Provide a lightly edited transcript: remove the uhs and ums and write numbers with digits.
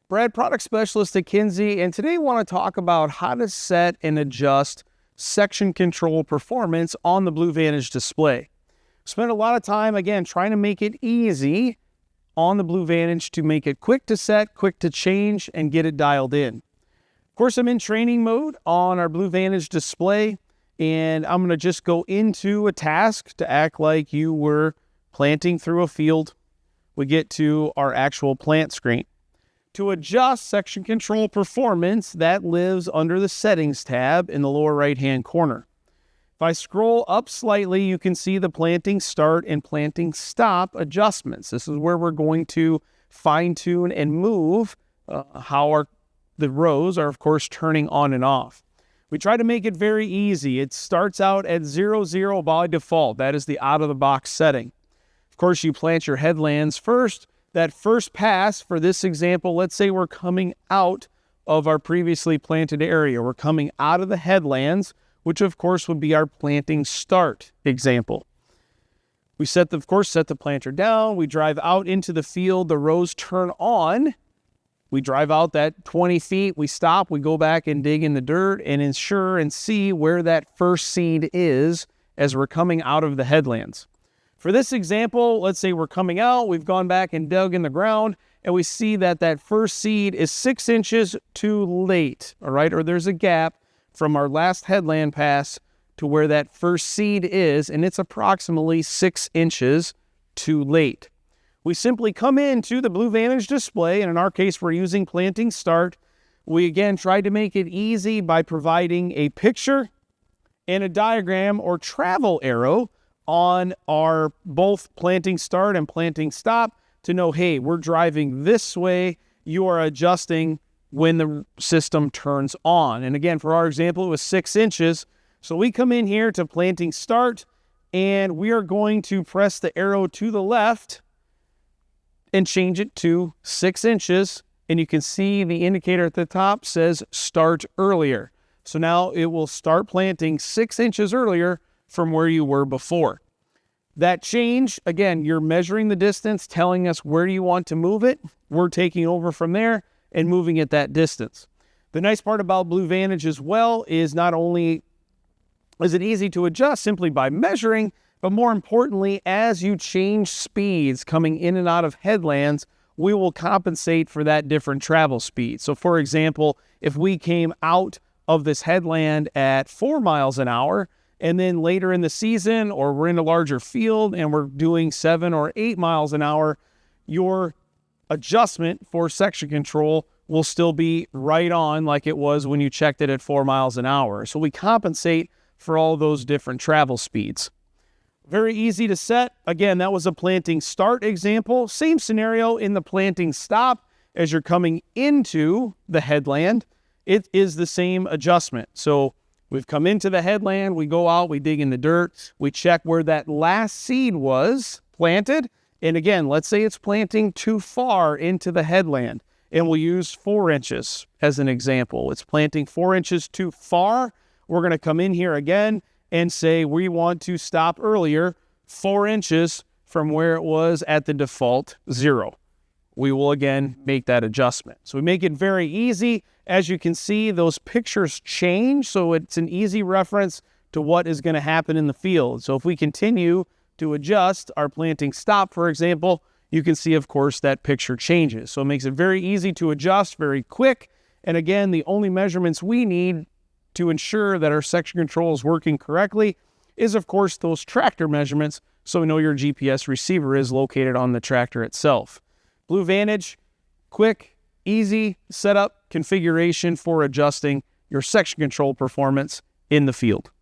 Brad, product specialist at Kinze, and today I want to talk about how to set and adjust section control performance on the Blue Vantage display. Spend a lot of time, again, trying to make it easy on the Blue Vantage to make it quick to set, quick to change, and get it dialed in. Of course, I'm in training mode on our Blue Vantage display, and I'm going to just go into a task to act like you were planting through a field. We get to our actual plant screen. To adjust section control performance, that lives under the Settings tab in the lower right-hand corner. If I scroll up slightly, you can see the planting start and planting stop adjustments. This is where we're going to fine-tune and move how the rows are, of course, turning on and off. We try to make it very easy. It starts out at 0, by default. That is the out-of-the-box setting. Of course, you plant your headlands first. That first pass, for this example, let's say we're coming out of our previously planted area. We're coming out of the headlands, which of course would be our planting start example. We set the planter down. We drive out into the field. The rows turn on. We drive out that 20 feet. We stop. We go back and dig in the dirt and ensure and see where that first seed is as we're coming out of the headlands. For this example, let's say we're coming out, we've gone back and dug in the ground, and we see that that first seed is 6 inches too late, all right? Or there's a gap from our last headland pass to where that first seed is, and it's approximately 6 inches too late. We simply come into the Blue Vantage display, and in our case, we're using planting start. We, again, tried to make it easy by providing a picture and a diagram or travel arrow on our both planting start and planting stop to know, hey, we're driving this way. You are adjusting when the system turns on. And again, for our example, it was 6 inches. So we come in here to planting start, and we are going to press the arrow to the left and change it to 6 inches. And you can see the indicator at the top says start earlier. So now it will start planting 6 inches earlier from where you were before. That change, again, you're measuring the distance, telling us where you want to move it. We're taking over from there and moving it that distance. The nice part about Blue Vantage as well is not only is it easy to adjust simply by measuring, but more importantly, as you change speeds coming in and out of headlands, we will compensate for that different travel speed. So for example, if we came out of this headland at 4 miles an hour, and then later in the season, or we're in a larger field and we're doing 7 or 8 miles an hour, your adjustment for section control will still be right on like it was when you checked it at 4 miles an hour. So we compensate for all those different travel speeds. Very easy to set. Again, that was a planting start example. Same scenario in the planting stop as you're coming into the headland. It is the same adjustment. So we've come into the headland, we go out, we dig in the dirt, we check where that last seed was planted. And again, let's say it's planting too far into the headland, and we'll use 4 inches as an example. It's planting 4 inches too far. We're going to come in here again and say we want to stop earlier 4 inches from where it was at the default 0. We will again make that adjustment. So we make it very easy. As you can see, those pictures change, so it's an easy reference to what is going to happen in the field. So if we continue to adjust our planting stop, for example, you can see, of course, that picture changes. So it makes it very easy to adjust, very quick. And again, the only measurements we need to ensure that our section control is working correctly is, of course, those tractor measurements, so we know your GPS receiver is located on the tractor itself. Blue Vantage, quick, easy setup configuration for adjusting your section control performance in the field.